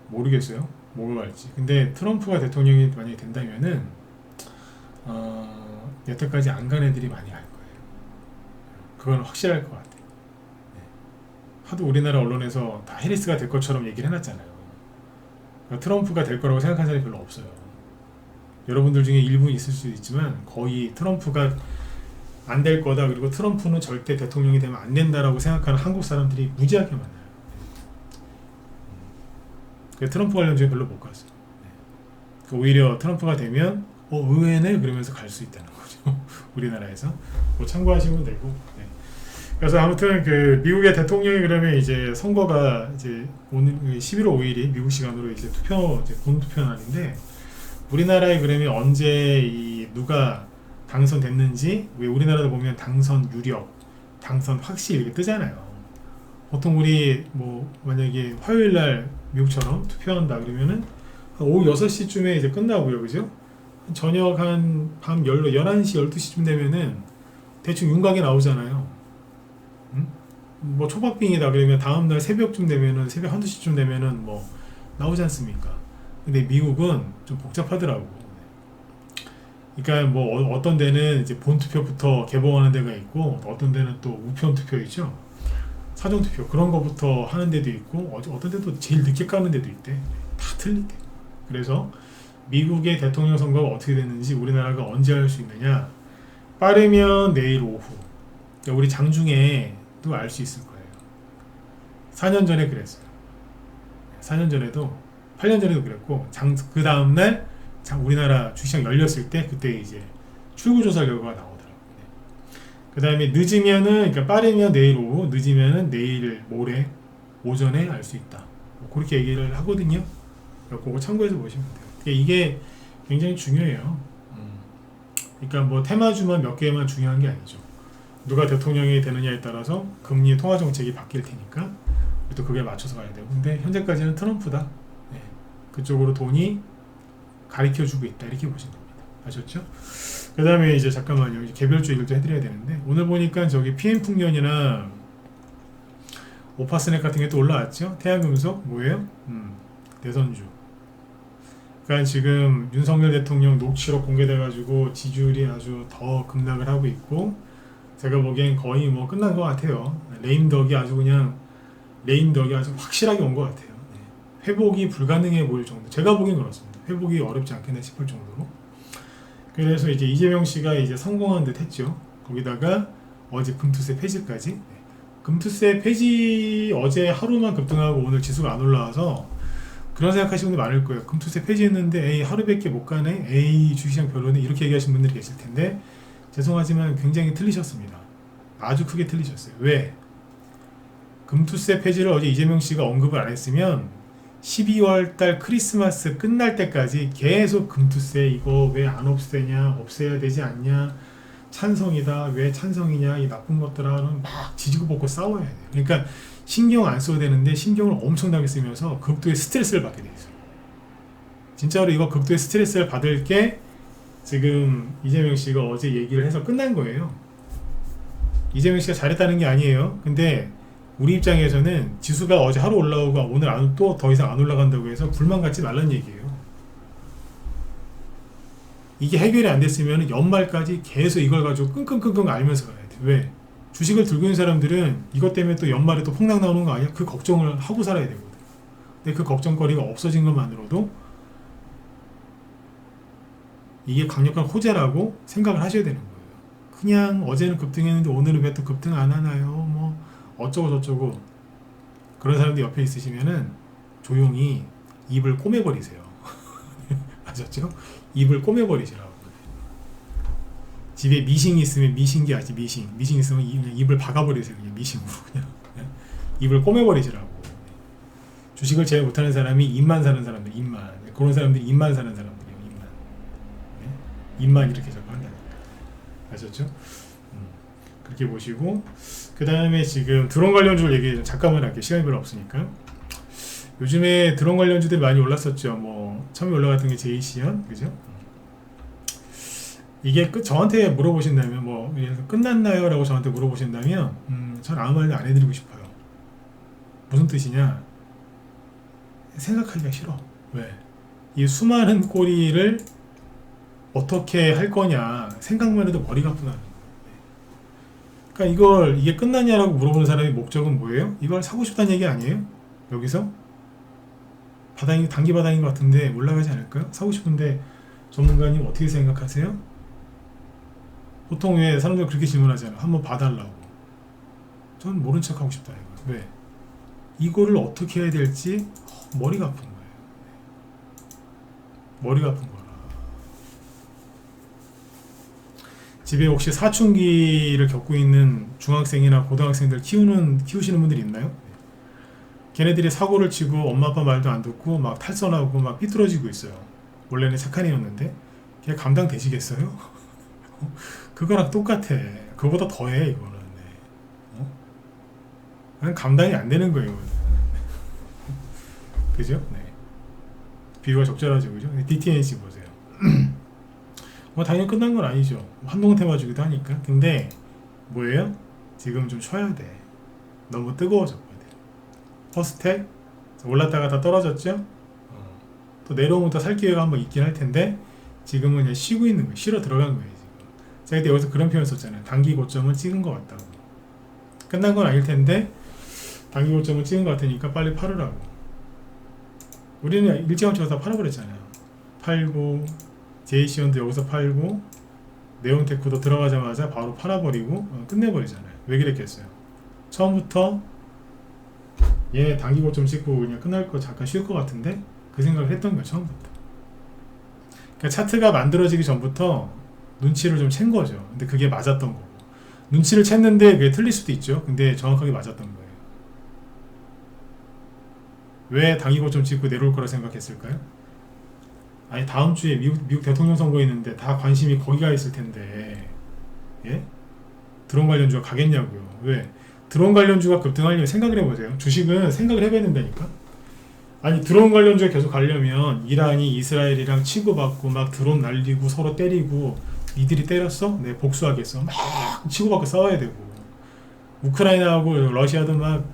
모르겠어요. 뭐가 갈지. 근데 트럼프가 대통령이 만약에 된다면은 여태까지 안 간 애들이 많이 갈 거예요. 그건 확실할 것 같아요. 하도 우리나라 언론에서 다 해리스가 될 것처럼 얘기를 해놨잖아요. 그러니까 트럼프가 될 거라고 생각하는 사람이 별로 없어요. 여러분들 중에 일부 있을 수도 있지만 거의 트럼프가 안 될 거다, 그리고 트럼프는 절대 대통령이 되면 안 된다라고 생각하는 한국 사람들이 무지하게 많아요. 트럼프 관련주에 별로 못 갔어요. 오히려 트럼프가 되면 의외네 그러면서 갈 수 있다는 거죠. 우리나라에서 뭐 참고하시면 되고. 네. 그래서 아무튼 그 미국의 대통령이 그러면 이제 선거가 이제 오늘 11월 5일이 미국 시간으로 이제 본 투표 날인데, 우리나라에 그러면 언제 이 누가 당선됐는지, 왜 우리나라도 보면 당선 유력, 당선 확실 이렇게 뜨잖아요. 보통 우리 뭐 만약에 화요일 날 미국처럼 투표한다 그러면은 한 오후 6시쯤에 이제 끝나고요. 그죠? 저녁 한 밤 11시, 12시쯤 되면은 대충 윤곽이 나오잖아요. 뭐 초박빙이다 그러면 다음날 새벽쯤 되면은 새벽 1~2시쯤 되면은 뭐 나오지 않습니까? 근데 미국은 좀 복잡하더라고. 그러니까 뭐 어떤 데는 이제 본투표부터 개봉하는 데가 있고, 어떤 데는 또 우편 투표 있죠. 사전 투표 그런 거부터 하는 데도 있고, 어떤 데도 제일 늦게 까는 데도 있대. 다 틀리대. 그래서 미국의 대통령 선거가 어떻게 됐는지 우리나라가 언제 알 수 있느냐? 빠르면 내일 오후. 그러니까 우리 장중에도 알 수 있을 거예요. 4년 전에 그랬어요. 4년 전에도 8년 전에도 그랬고, 그 다음날 우리나라 주시장 열렸을 때 그때 이제 출구조사 결과가 나오더라고요. 그 다음에 늦으면은, 그러니까 빠르면 내일 오후, 늦으면은 내일 모레 오전에 알 수 있다. 그렇게 얘기를 하거든요. 그거 참고해서 보시면 돼요. 그러니까 이게 굉장히 중요해요. 그러니까 뭐 테마주만 몇 개만 중요한 게 아니죠. 누가 대통령이 되느냐에 따라서 금리 통화 정책이 바뀔 테니까 또 그게 맞춰서 가야 되고. 근데 현재까지는 트럼프다. 네. 그쪽으로 돈이 가리켜주고 있다, 이렇게 보시면 됩니다. 아셨죠? 그 다음에 이제 잠깐만요. 이제 개별주 얘기를 좀 해드려야 되는데, 오늘 보니까 저기 PM풍년이나 오파스넥 같은 게 또 올라왔죠? 태양금속 뭐예요? 대선주. 그러니까 지금 윤석열 대통령 녹취록 공개돼가지고 지지율이 아주 더 급락을 하고 있고, 제가 보기엔 거의 뭐 끝난 것 같아요. 레임덕이 아주 확실하게 온 것 같아요. 회복이 불가능해 보일 정도. 제가 보기엔 그렇습니다. 회복이 어렵지 않겠나 싶을 정도로. 그래서 이제 이재명 씨가 이제 성공한 듯 했죠. 거기다가 어제 금투세 폐지까지. 금투세 폐지 어제 하루만 급등하고 오늘 지수가 안 올라와서 그런 생각하시는 분들 많을 거예요. 금투세 폐지했는데 에이 하루밖에 못 가네, 에이 주식시장 별로네, 이렇게 얘기하시는 분들이 계실 텐데, 죄송하지만 굉장히 틀리셨습니다. 아주 크게 틀리셨어요. 왜? 금투세 폐지를 어제 이재명 씨가 언급을 안 했으면 12월 달 크리스마스 끝날 때까지 계속 금투세 이거 왜 안 없애냐, 없애야 되지 않냐, 찬성이다, 왜 찬성이냐, 이 나쁜 것들하고는 막 지지고 볶고 싸워야 돼요. 그러니까 신경 안 써도 되는데 신경을 엄청나게 쓰면서 극도의 스트레스를 받게 돼 있어요. 진짜로 이거 극도의 스트레스를 받을 게 지금 이재명 씨가 어제 얘기를 해서 끝난 거예요. 이재명 씨가 잘했다는 게 아니에요. 근데 우리 입장에서는 지수가 어제 하루 올라오고 오늘 또 더 이상 안 올라간다고 해서 불만 갖지 말란 얘기예요. 이게 해결이 안 됐으면 연말까지 계속 이걸 가지고 끙끙끙끙 앓면서 가야 돼. 왜? 주식을 들고 있는 사람들은 이것 때문에 또 연말에 또 폭락 나오는 거 아니야? 그 걱정을 하고 살아야 되거든. 근데 그 걱정거리가 없어진 것만으로도 이게 강력한 호재라고 생각을 하셔야 되는 거예요. 그냥 어제는 급등했는데 오늘은 왜 또 급등 안 하나요? 뭐 어쩌고 저쩌고 그런 사람들 옆에 있으시면은 조용히 입을 꼬매버리세요. 아셨죠? 입을 꼬매버리시라고. 집에 미싱이 있으면 미싱기 아지 미싱 있으면 그냥 입을 박아버리세요. 그냥 미싱으로 그냥 입을 꼬매버리시라고. 주식을 제일 못하는 사람이 입만 사는 사람들, 입만. 그런 사람들이 입만 사는 사람들이에요. 입만. 네? 입만 이렇게 자꾸 한다니까. 아셨죠? 그렇게 보시고 그 다음에 지금 드론 관련주를 얘기 잠깐만 할게요. 시간이 별로 없으니까. 요즘에 드론 관련주들이 많이 올랐었죠. 뭐 처음에 올라갔던 게 제이시언, 그죠? 이게 저한테 물어보신다면 뭐 끝났나요? 라고 저한테 물어보신다면 전 아무 말도 안 해드리고 싶어요. 무슨 뜻이냐? 생각하기가 싫어. 왜? 이 수많은 꼬리를 어떻게 할 거냐 생각만 해도 머리가 아프다는 거예요. 그러니까 이게 끝났냐라고 물어보는 사람의 목적은 뭐예요? 이걸 사고 싶다는 얘기 아니에요? 여기서? 단기 바닥인 것 같은데 올라가지 않을까요? 사고 싶은데 전문가님 어떻게 생각하세요? 보통 왜 사람들 그렇게 질문하잖아요. 한번 봐달라고. 전 모른 척 하고 싶다 이거. 왜? 이거를 어떻게 해야 될지 머리가 아픈 거예요. 머리가 아픈 거라. 집에 혹시 사춘기를 겪고 있는 중학생이나 고등학생들 키우시는 분들이 있나요? 걔네들이 사고를 치고 엄마 아빠 말도 안 듣고 막 탈선하고 막 삐뚤어지고 있어요. 원래는 착한 애였는데 걔 감당되시겠어요? 그거랑 똑같아. 그거보다 더해 이거는. 네. 그냥 감당이 안 되는 거예요. 그죠? 네. 비유가 적절하죠, 그죠? DTNC 보세요. 뭐 당연히 끝난 건 아니죠. 한동 테마주기도 하니까. 근데 뭐예요? 지금 좀 쉬어야 돼. 너무 뜨거워졌거든. 퍼스텍 올랐다가 다 떨어졌죠? 또 내려오면 또 살 기회가 한번 있긴 할 텐데 지금은 그냥 쉬고 있는 거예요. 쉬러 들어간 거예요. 제가 그때 여기서 그런 표현 썼잖아요. 단기 고점은 찍은 것 같다고. 끝난 건 아닐 텐데 단기 고점은 찍은 것 같으니까 빨리 팔으라고. 우리는 일찌감치 가서 팔아버렸잖아요. 팔고 제이시온도 여기서 팔고 네온테크도 들어가자마자 바로 팔아버리고 끝내버리잖아요. 왜 그랬겠어요? 처음부터 얘 단기 고점 찍고 그냥 끝날 거 잠깐 쉴 것 같은데 그 생각을 했던 거예요. 처음부터. 그러니까 차트가 만들어지기 전부터 눈치를 좀 챈 거죠. 근데 그게 맞았던 거고. 눈치를 챘는데 그게 틀릴 수도 있죠. 근데 정확하게 맞았던 거예요. 왜 단기 고점 찍고 내려올 거라 생각했을까요? 아니 다음 주에 미국 대통령 선거 있는데 다 관심이 거기가 있을 텐데 예? 드론 관련주가 가겠냐고요. 왜? 드론 관련주가 급등하려면 생각을 해보세요. 주식은 생각을 해봐야 된다니까. 아니 드론 관련주가 계속 가려면 이란이 이스라엘이랑 치고받고 막 드론 날리고 서로 때리고 니들이 때렸어? 네 복수하겠어. 막 치고받고 싸워야 되고 우크라이나하고 러시아도 막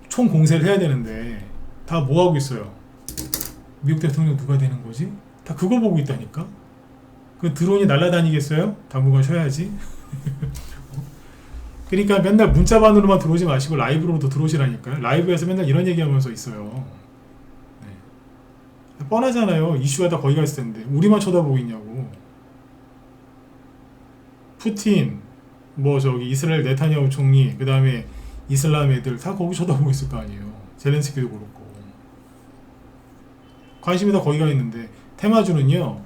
총 공세를 해야 되는데 다 뭐하고 있어요? 미국 대통령 누가 되는 거지? 다 그걸 보고 있다니까. 그 드론이 날아다니겠어요? 당분간 쉬어야지. 그러니까 맨날 문자반으로만 들어오지 마시고 라이브로도 들어오시라니까요. 라이브에서 맨날 이런 얘기하면서 있어요. 네. 뻔하잖아요. 이슈가 다 거기 가 있을 텐데 우리만 쳐다보고 있냐고. 푸틴, 뭐 저기 이스라엘 네타냐후 총리, 그 다음에 이슬람 애들 다 거기 쳐다보고 있을 거 아니에요. 젤렌스키도 그렇고. 관심이 다 거기 가 있는데 테마주는요.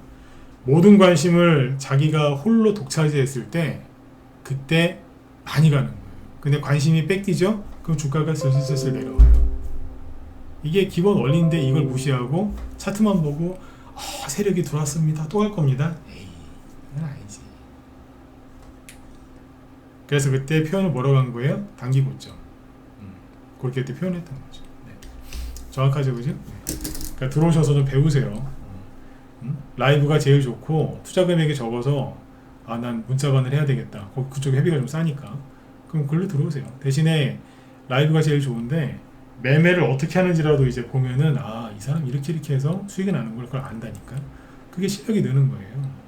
모든 관심을 자기가 홀로 독차지했을 때 그때 많이 가는 거예요. 근데 관심이 뺏기죠? 그럼 주가가 슬슬슬 내려와요. 이게 기본 원리인데 이걸 무시하고 차트만 보고 세력이 들어왔습니다. 또 갈 겁니다. 에이, 그건 아니지. 그래서 그때 표현을 뭐라고 한 거예요? 단기 고점. 그렇게 그때 표현했던 거죠. 네. 정확하죠, 그죠? 네. 그러니까 들어오셔서 좀 배우세요. 라이브가 제일 좋고 투자 금액이 적어서 난 문자반을 해야 되겠다. 그쪽 회비가 좀 싸니까. 그럼 글로 들어오세요. 대신에 라이브가 제일 좋은데 매매를 어떻게 하는지라도 이제 보면은 이 사람 이렇게 해서 수익이 나는 걸 그걸 안다니까. 그게 실력이 느는 거예요.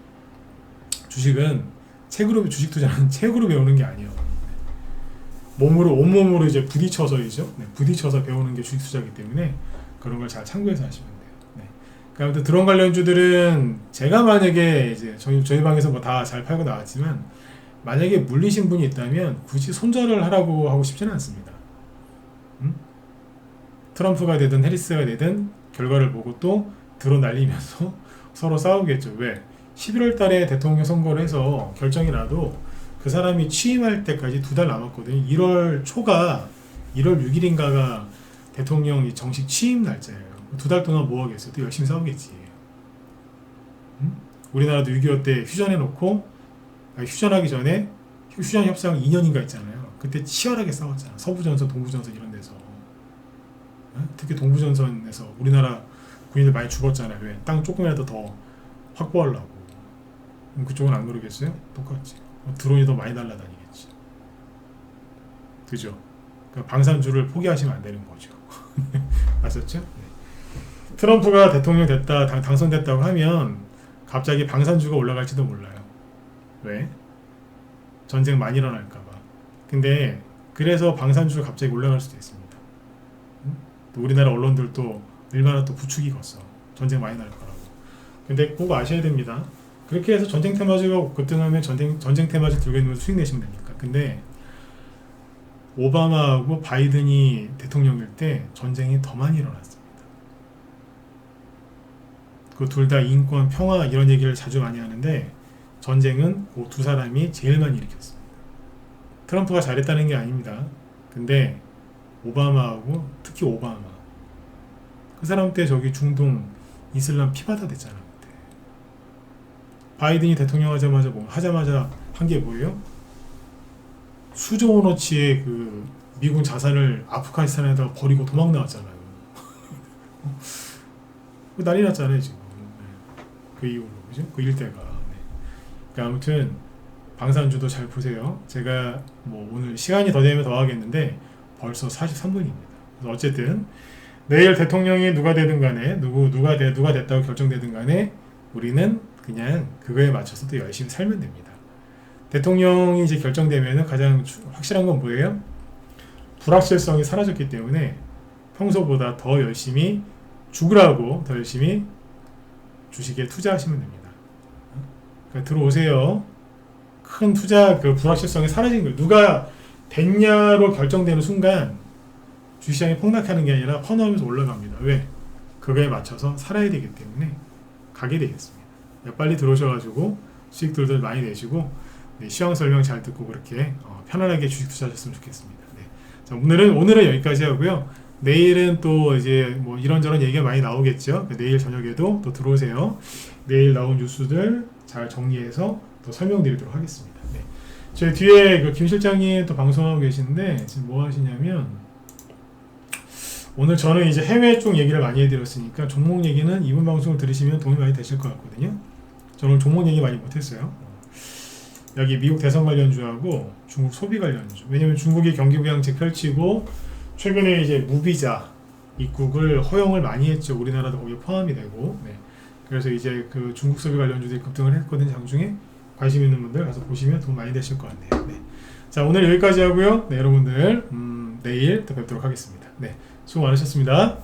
주식은 책으로 주식 투자는 책으로 배우는 게 아니에요. 몸으로 온몸으로 이제 부딪혀서이죠. 네, 부딪혀서 배우는 게 주식 투자이기 때문에 그런 걸 잘 참고해서 하시면 돼요. 네. 그러니까 아무튼 드론 관련주들은 제가 만약에 이제 저희 방에서 뭐 다 잘 팔고 나왔지만 만약에 물리신 분이 있다면 굳이 손절을 하라고 하고 싶지는 않습니다. 트럼프가 되든 해리스가 되든 결과를 보고 또 드론 날리면서 서로 싸우겠죠. 왜? 11월 달에 대통령 선거를 해서 결정이 나도 그 사람이 취임할 때까지 2달 남았거든요. 1월 초가 1월 6일인가가 대통령이 정식 취임 날짜예요. 2달 동안 뭐 하겠어요? 또 열심히 싸우겠지. 우리나라도 6.25 때 휴전해놓고 휴전하기 전에 휴전 협상 2년인가 있잖아요. 그때 치열하게 싸웠잖아. 서부전선, 동부전선 이런 데서. 특히 동부전선에서 우리나라 군인들 많이 죽었잖아요. 왜? 땅 조금이라도 더 확보하려고. 그쪽은 안 그러겠어요? 똑같지. 드론이 더 많이 날아다니겠지. 그죠? 그러니까 방산주를 포기하시면 안 되는 거죠. 아셨죠? 네. 트럼프가 대통령 됐다, 당선됐다고 하면 갑자기 방산주가 올라갈지도 몰라요. 왜? 전쟁 많이 일어날까봐. 근데 그래서 방산주가 갑자기 올라갈 수도 있습니다. 또 우리나라 언론들도 얼마나 또 부추기 걷어. 전쟁 많이 날 거라고. 근데 꼭 아셔야 됩니다. 그렇게 해서 전쟁 테마주가 급등하면 전쟁 테마주 들고 있는 거 수익 내시면 됩니까? 근데 오바마하고 바이든이 대통령일 때 전쟁이 더 많이 일어났습니다. 그 둘 다 인권, 평화 이런 얘기를 자주 많이 하는데 전쟁은 그 두 사람이 제일 많이 일으켰습니다. 트럼프가 잘했다는 게 아닙니다. 근데 오바마하고 특히 오바마 그 사람 때 저기 중동 이슬람 피바다 됐잖아. 그때. 바이든이 대통령 하자마자 한 게 뭐예요? 수조 원어치의 그 미군 자산을 아프가니스탄에다가 버리고 도망 나왔잖아요. 난리 났잖아요 지금. 그 이후로 그죠? 그 일대가. 네. 그러니까 아무튼 방산주도 잘 보세요. 제가 뭐 오늘 시간이 더 되면 더 하겠는데 벌써 43분입니다. 그래서 어쨌든 내일 대통령이 누가 되든 간에 누가 됐다고 결정되든 간에 우리는 그냥 그거에 맞춰서 또 열심히 살면 됩니다. 대통령이 이제 결정되면은 가장 확실한 건 뭐예요? 불확실성이 사라졌기 때문에 평소보다 더 열심히 죽으라고 더 열심히 주식에 투자하시면 됩니다. 그러니까 들어오세요. 큰 투자 그 불확실성이 사라진 거예요. 누가 됐냐로 결정되는 순간 주시장이 폭락하는 게 아니라 퍼나오면서 올라갑니다. 왜? 그거에 맞춰서 살아야 되기 때문에 가게 되겠습니다. 빨리 들어오셔가지고 수익들도 많이 내시고 네, 시황 설명 잘 듣고 그렇게 편안하게 주식 투자하셨으면 좋겠습니다. 네. 자, 오늘은 여기까지 하고요. 내일은 또 이제 뭐 이런저런 얘기가 많이 나오겠죠. 내일 저녁에도 또 들어오세요. 내일 나온 뉴스들 잘 정리해서 또 설명드리도록 하겠습니다. 네. 저희 뒤에 그 김 실장님 또 방송하고 계신데 지금 뭐 하시냐면 오늘 저는 이제 해외 쪽 얘기를 많이 해드렸으니까 종목 얘기는 이번 방송을 들으시면 도움이 많이 되실 것 같거든요. 저는 종목 얘기 많이 못했어요. 여기 미국 대선 관련주하고 중국 소비 관련주. 왜냐면 중국이 경기 부양책 펼치고 최근에 이제 무비자 입국을 허용을 많이 했죠. 우리나라도 거기에 포함이 되고. 네. 그래서 이제 그 중국 소비 관련주들이 급등을 했거든요. 장중에 관심 있는 분들 가서 보시면 도움 많이 되실 것 같네요. 네. 자, 오늘 여기까지 하고요. 네, 여러분들 내일 또 뵙도록 하겠습니다. 네, 수고 많으셨습니다.